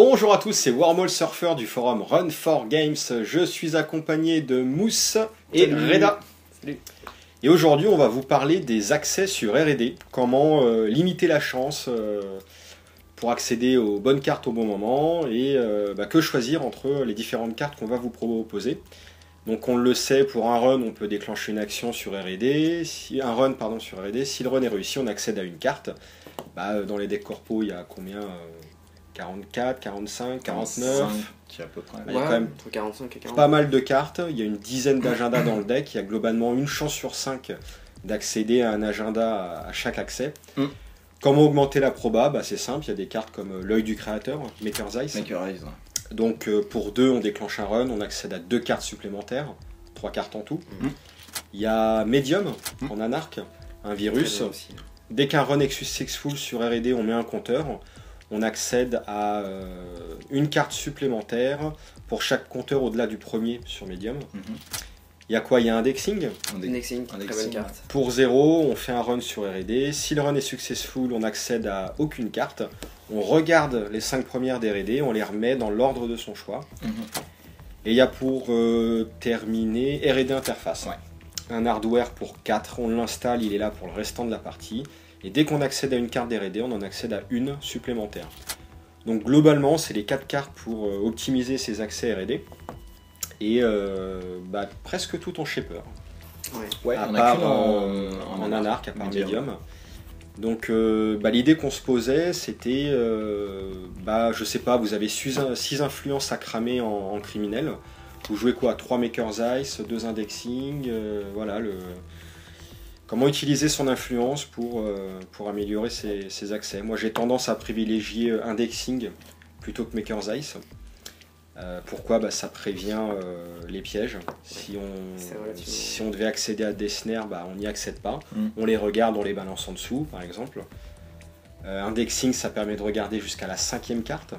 Bonjour à tous, c'est Wormhole Surfer du forum Run4Games. Je suis accompagné de Mousse et Reda. Salut. Et aujourd'hui, on va vous parler des accès sur R&D. Comment limiter la chance pour accéder aux bonnes cartes au bon moment et que choisir entre les différentes cartes qu'on va vous proposer. Donc on le sait, pour un run, on peut déclencher une action sur R&D. Un run sur R&D. Si le run est réussi, on accède à une carte. Dans les decks corpo, il y a combien 44, 45, 49. Qui est à peu près. Il y a quand même entre 45 et 40. pas mal de cartes. Il y a une dizaine d'agendas dans le deck. Il y a globalement une chance sur 5 d'accéder à un agenda à chaque accès. Comment augmenter la proba? C'est simple. Il y a des cartes comme l'œil du créateur, Maker's Eyes. Maker's Eyes. Donc pour 2, on déclenche un run. On accède à 2 cartes supplémentaires. 3 cartes en tout. Il y a Medium en anarque, un virus. Dès qu'un run est successful sur R&D, on met un compteur. On accède à une carte supplémentaire pour chaque compteur au-delà du premier sur Medium. Il y a quoi? Il y a un indexing. Indexing, très bonne carte. Pour 0, on fait un run sur R&D. Si le run est successful, on accède à aucune carte. On regarde les 5 premières d'R&D, on les remet dans l'ordre de son choix. Et il y a pour terminer R&D interface. Un hardware pour 4, on l'installe, il est là pour le restant de la partie. Et dès qu'on accède à une carte d'R&D, on en accède à une supplémentaire. Donc globalement, c'est les 4 cartes pour optimiser ces accès R&D. Et presque tout en shaper. Ouais, à on part a qu'une en anarque, à part Medium. Donc l'idée qu'on se posait, c'était, je sais pas, vous avez 6 influences à cramer en criminel. Vous jouez quoi? 3 Maker's Eyes, 2 indexing, voilà comment utiliser son influence pour améliorer ses accès. Moi j'ai tendance à privilégier indexing plutôt que Maker's Eyes. Pourquoi? Ça prévient les pièges. Si on devait accéder à des snares, on n'y accède pas. On les regarde, on les balance en dessous par exemple. Indexing, ça permet de regarder jusqu'à la 5e carte.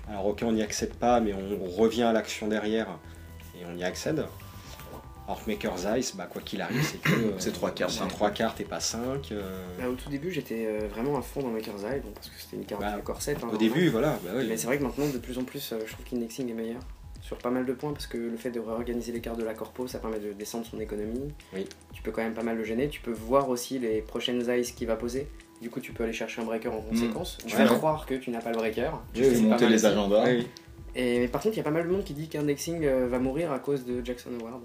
Alors ok, on n'y accède pas, mais on revient à l'action derrière et on y accède. Alors que Maker's Eyes, quoi qu'il arrive, c'est que c'est 3 cartes. C'est 3 cartes et pas 5. Au tout début, j'étais vraiment à fond dans Maker's Eyes, parce que c'était une carte de corset. Au début, voilà. Oui. Mais c'est vrai que maintenant, de plus en plus, je trouve qu'Indexing est meilleur. Sur pas mal de points, parce que le fait de réorganiser les cartes de la corpo, ça permet de descendre son économie. Tu peux quand même pas mal le gêner. Tu peux voir aussi les prochaines eyes qu'il va poser. Du coup, tu peux aller chercher un breaker en conséquence. Tu vas croire que tu n'as pas le breaker. Tu peux monter les agendas. Mais par contre, il y a pas mal de monde qui dit qu'Indexing va mourir à cause de Jackson Award.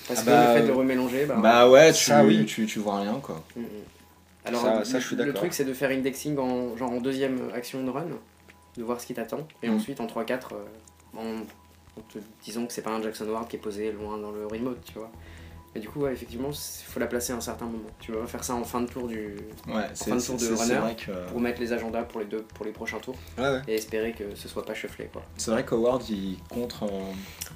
Parce que le fait de remélanger, tu vois rien quoi. Alors ça, je suis d'accord. Le truc c'est de faire indexing en deuxième action de run, de voir ce qui t'attend, et ensuite en 3-4, en te disant que c'est pas un Jackson Ward qui est posé loin dans le remote, tu vois. Mais du coup, effectivement, il faut la placer à un certain moment. Tu vas faire ça en fin de tour de runner pour mettre les agendas pour les prochains tours et espérer que ce soit pas shufflé, quoi. C'est vrai qu'Howard il contre.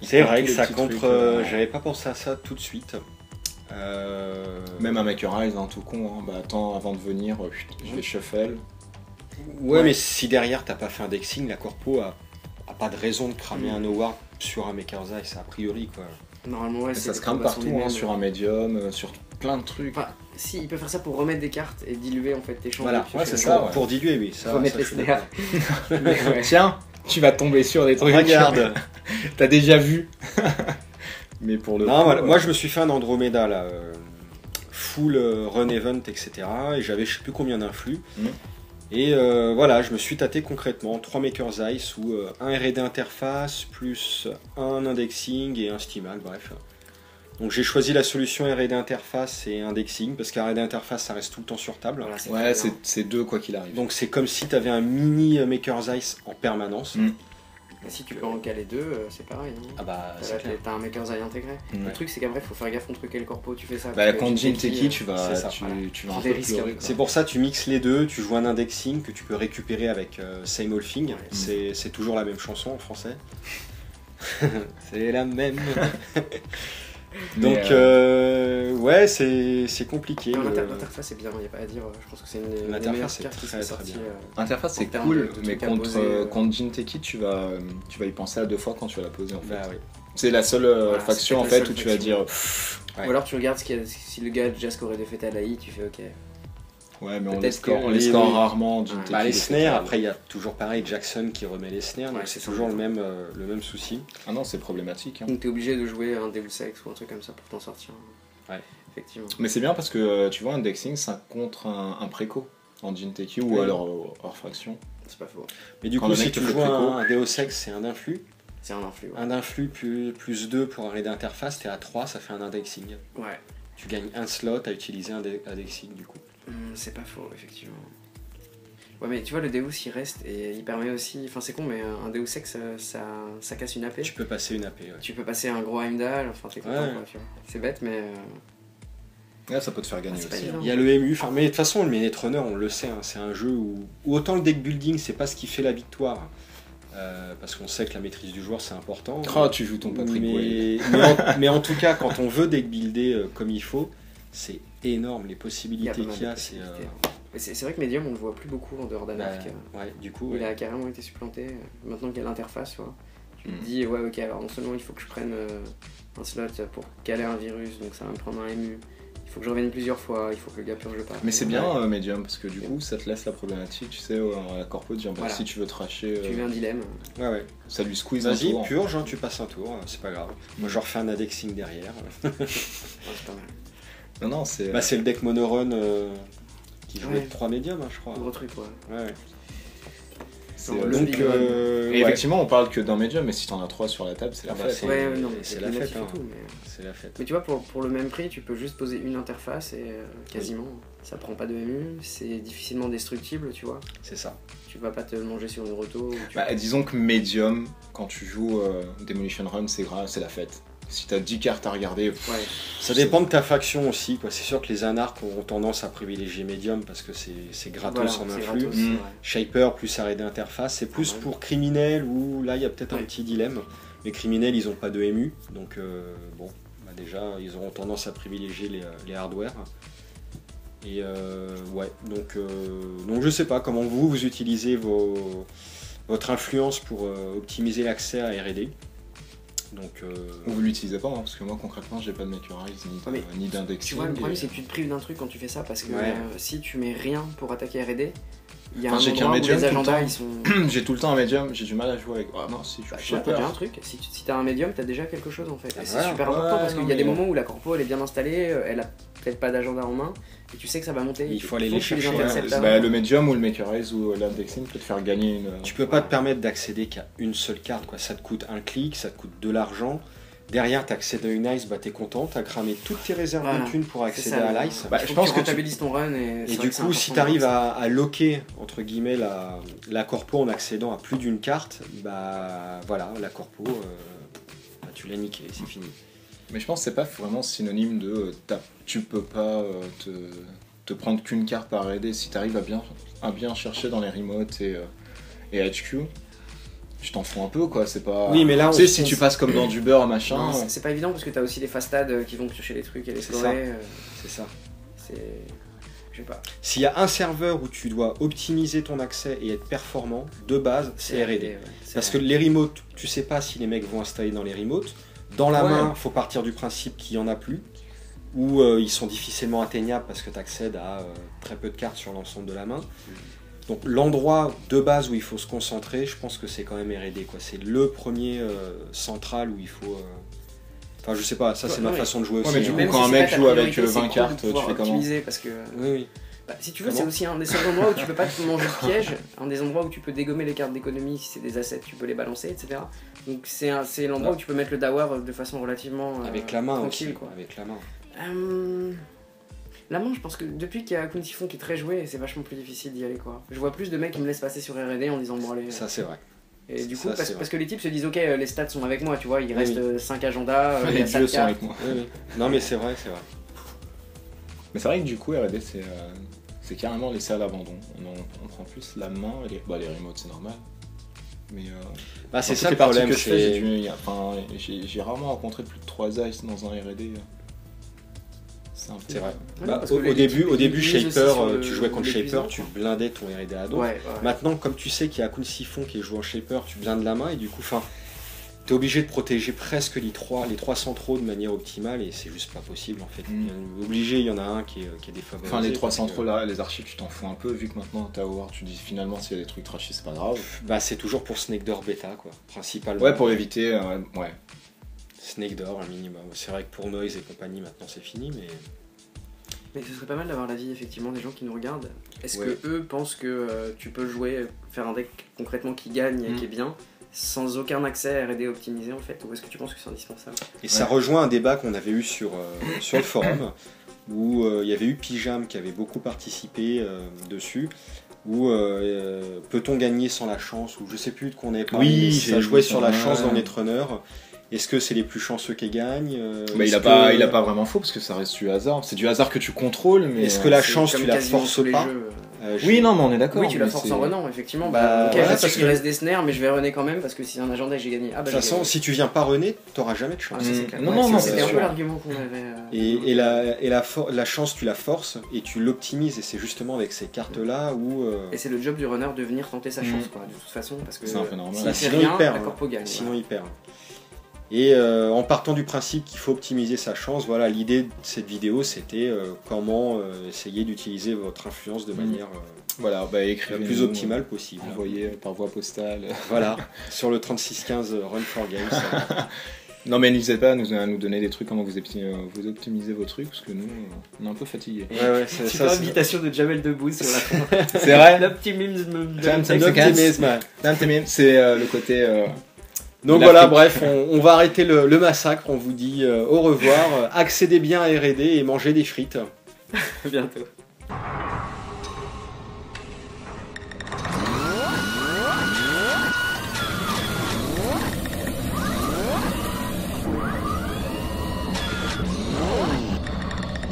C'est vrai que ça contre. J'avais pas pensé à ça tout de suite. Même un Maker's Eyes, tout con. Attends avant de venir, je vais shuffle. Ouais, mais si derrière t'as pas fait indexing, la corpo a pas de raison de cramer un Howard sur un Maker's Eyes, a priori quoi. Normalement, ça se crame partout, sur un médium, sur plein de trucs. Si, il peut faire ça pour remettre des cartes et diluer en fait tes champs. Voilà, c'est ça. Pour diluer, oui. Remettre les snares. Tiens, tu vas tomber sur des trucs. Regarde. T'as déjà vu. Mais pour le moi je me suis fait un Andromeda là, full run event, etc. Et j'avais je sais plus combien d'influx. Et je me suis tâté concrètement 3 Maker's Eyes ou un R&D interface plus un indexing et un Steamhack, bref. Donc j'ai choisi la solution R&D interface et indexing parce qu'un R&D interface ça reste tout le temps sur table. Voilà, c'est 2 quoi qu'il arrive. Donc c'est comme si tu avais un mini Maker's Eyes en permanence. Si tu peux en caler 2, c'est pareil. T'as un Maker's Eye intégré. Le truc c'est qu'après il faut faire gaffe contre quel corpo tu fais ça. Quand Jin Teki, tu vas un peu pleurer. C'est pour ça tu mixes les deux, tu joues un indexing que tu peux récupérer avec Same Old Thing. C'est toujours la même chanson en français. C'est la même. Donc c'est compliqué. L'interface c'est bien, il n'y a pas à dire. Je pense que c'est une des meilleures cartes qui s'est sortie. L'interface c'est cool, mais contre Jin Teki tu vas y penser à 2 fois quand tu vas la poser en fait. C'est la seule faction en fait où tu vas dire. Ou alors tu regardes si le gars a déjà scoré des faits à l'AI, tu fais ok. Ouais, mais on les score rarement. Les snares, après il y a toujours pareil, Jackson qui remet les snares, donc c'est toujours le même souci. Ah non, c'est problématique. Donc t'es obligé de jouer un Deus Ex ou un truc comme ça pour t'en sortir. Ouais. Effectivement. Mais c'est bien parce que tu vois, indexing ça contre un préco en Jinteki ou alors hors fraction. C'est pas faux. Mais du coup, si tu joues un Deus Ex, c'est un influx. C'est un influx. Ouais. Un influx plus 2 pour arrêt d'interface, t'es à 3, ça fait un indexing. Ouais. Tu gagnes un slot à utiliser un indexing du coup. C'est pas faux, effectivement. Ouais, mais tu vois, le Deus il reste et il permet aussi. Enfin, c'est con, mais un Deus Ex ça casse une AP. Tu peux passer une AP, ouais. Tu peux passer un gros Heimdall, enfin, t'es content, quoi, tu vois. C'est bête, mais. Ouais, ça peut te faire gagner aussi. Il y a le MU, mais de toute façon, le Netrunner, on le sait, c'est un jeu où autant le deck building, c'est pas ce qui fait la victoire. Parce qu'on sait que la maîtrise du joueur c'est important. Tu joues ton Patrick mais en tout cas, quand on veut deck builder comme il faut, c'est énorme les possibilités qu'il y a. C'est vrai que Medium on le voit plus beaucoup en dehors d'Anarch. Ouais, du coup, il a carrément été supplanté. Maintenant qu'il y a l'interface, tu te dis ouais, ok, alors non seulement il faut que je prenne un slot pour caler un virus, donc ça va me prendre un MU. Il faut que je revienne plusieurs fois, il faut que le gars purge pas. Mais c'est bien Medium parce que du coup ça te laisse la problématique, tu sais, à la corpo de dire voilà. Si tu veux trasher. Tu veux un dilemme. Ouais. Ça lui squeeze un tour. Vas-y, purge, tu passes un tour, c'est pas grave. Moi je refais un indexing derrière. C'est pas mal. Non, c'est. C'est le deck monorun qui jouait 3 médiums, je crois. Gros truc, ouais. Donc, effectivement, on parle que d'un médium, mais si t'en as 3 sur la table, c'est la fête. C'est la fête. C'est la fête. Mais tu vois, pour le même prix, tu peux juste poser une interface et quasiment, ça prend pas de MU, c'est difficilement destructible, tu vois. C'est ça. Tu vas pas te manger sur une roto. Disons que médium, quand tu joues Demolition Run, c'est grave, c'est la fête. Si t'as 10 cartes à regarder, ça dépend de ta faction aussi, quoi. C'est sûr que les anarches ont tendance à privilégier Medium parce que c'est gratos en influx. Shaper plus arrêt d'interface, c'est plus pour criminels où là il y a peut-être un petit dilemme. Les criminels ils ont pas de MU, donc déjà ils auront tendance à privilégier les hardware. Et donc je sais pas comment vous utilisez votre influence pour optimiser l'accès à R&D. Donc, vous l'utilisez pas, parce que moi concrètement j'ai pas de Makerize ni d'indexing. Tu vois, le problème c'est que tu te prives d'un truc quand tu fais ça, parce que si tu mets rien pour attaquer R&D, il y a un endroit où les agendas ils sont. J'ai tout le temps un médium, j'ai du mal à jouer avec. Non, si je suis t'as déjà un truc, si t'as un médium, t'as déjà quelque chose en fait. Et c'est super important parce qu'il y a des moments où la corpo elle est bien installée, elle a peut-être pas d'agenda en main, et tu sais que ça va monter. Il faut aller les chercher. Le médium ou le Makerize ou l'indexing peut te faire gagner une. Tu peux pas te permettre d'accéder qu'à une seule carte, quoi. Ça te coûte un clic, ça te coûte de l'argent. Derrière, t'accèdes à une ice, t'es content, t'as cramé toutes tes réserves de thunes pour accéder à l'ice. Je pense que tu rentabilises ton run et du coup, si t'arrives à locker entre guillemets la corpo en accédant à plus d'une carte, la corpo, tu l'as niqué, c'est fini. Mais je pense que c'est pas vraiment synonyme de tu peux pas te prendre qu'une carte par RD. Si t'arrives à bien chercher dans les remotes et HQ. Je t'en fous un peu, quoi, c'est pas. Oui, mais là, tu sais, si tu passes comme dans du beurre, machin. Non, c'est pas évident parce que t'as aussi des fastades qui vont piocher les trucs et les explorer. C'est ça. Je sais pas. S'il y a un serveur où tu dois optimiser ton accès et être performant, de base, c'est R&D. Parce que les remotes, tu sais pas si les mecs vont installer dans les remotes. Dans la main, faut partir du principe qu'il y en a plus. Ou ils sont difficilement atteignables parce que tu accèdes à très peu de cartes sur l'ensemble de la main. Donc l'endroit de base où il faut se concentrer, je pense que c'est quand même R&D, quoi. C'est le premier central où il faut. Enfin, je sais pas, ça c'est ma façon de jouer aussi. Mais du coup, quand un mec joue avec 20 cartes, tu fais comment ? Parce que... Oui. Si tu veux, c'est aussi un des seuls endroits où tu peux pas te manger de piège, un des endroits où tu peux dégommer les cartes d'économie si c'est des assets, tu peux les balancer, etc. Donc c'est l'endroit où tu peux mettre le Dawar de façon relativement avec la main tranquille, aussi, quoi. Avec la main. La main, je pense que depuis qu'il y a Kun Sifon qui est très joué, c'est vachement plus difficile d'y aller, quoi. Je vois plus de mecs qui me laissent passer sur R&D en disant bon allez. Ça c'est vrai. Et du coup, parce que les types se disent ok, les stats sont avec moi, tu vois, il reste 5 agendas, les dieux sont avec moi. Non mais c'est vrai. Mais c'est vrai que du coup R&D c'est carrément laissé à l'abandon. On prend plus la main, les remotes c'est normal. Mais c'est ça le problème. J'ai rarement rencontré plus de 3 ice dans un R&D. C'est vrai. Au début Shaper, tu jouais contre Shaper, tu blindais ton R&D à dos. Maintenant, comme tu sais qu'il y a Kun Sifon qui joue en Shaper, tu blindes la main et du coup, t'es obligé de protéger presque les trois centraux de manière optimale et c'est juste pas possible en fait. Obligé, il y en a un qui est défavorisé. Enfin, les 3 centraux là, les archives, tu t'en fous un peu vu que maintenant t'as Howard, tu dis finalement s'il y a des trucs trashés, c'est pas grave. Bah, c'est toujours pour Snake Door bêta quoi, principalement. Ouais, pour éviter, ouais. Snake Door, un minimum. C'est vrai que pour Noise et compagnie, maintenant c'est fini, mais. Mais ce serait pas mal d'avoir l'avis effectivement des gens qui nous regardent. Est-ce Ouais. que eux pensent que tu peux jouer, faire un deck concrètement qui gagne et qui est bien, sans aucun accès à R&D optimisé en fait, ou est-ce que tu penses que c'est indispensable? Et ça rejoint un débat qu'on avait eu sur le forum, où il y avait eu Pyjam qui avait beaucoup participé dessus, où peut-on gagner sans la chance, ou je sais plus de quoi on avait parlé, Oui, mais j'ai ça jouait vu sur ça, la chance ouais. dans Netrunner. Est-ce que c'est les plus chanceux qui gagnent Bah, il a pas vraiment faux parce que ça reste du hasard. C'est du hasard que tu contrôles, mais. Est-ce que la C'est chance comme tu la quasiment forces tous les pas jeux. Oui, non, mais on est d'accord. Oui, tu la mais forces c'est- en renant, effectivement. Bah, Ok, ouais, je sais parce qu'il que- reste des snares, mais je vais runner quand même parce que si un agenda et j'ai gagné. Ah bah De toute façon, si tu viens pas runner, t'auras jamais de chance. ça, c'est clair. Non, Ouais, non, ça, non, c'était c'est un peu sûr. l'argument qu'on avait. La chance, tu la forces et tu l'optimises. Et c'est justement avec ces cartes-là où. Et c'est le job du runner de venir tenter sa chance, quoi, de toute façon, parce que C'est un peu normal. s'il Bah, fait sinon, rien, il perd, la hein. corpo gagne. Sinon, il perd. Et en partant du principe qu'il faut optimiser sa chance, voilà, l'idée de cette vidéo, c'était comment essayer d'utiliser votre influence de manière Voilà, bah la écrivez plus optimale possible. Envoyez par voie postale. Voilà, sur le 3615 Run for Games. Non, mais n'hésitez pas à nous donner des trucs, comment vous optimisez vos trucs, parce que nous, on est un peu fatigués. Ouais, c'est Super ça. invitation de Jamel Debbouze sur la fin. C'est vrai. L'optimisme de Jam, la Jam, tech. C'est le côté. Donc l'Afrique. voilà, bref, on va arrêter le massacre. On vous dit au revoir. Accédez bien à R&D et mangez des frites. Bientôt.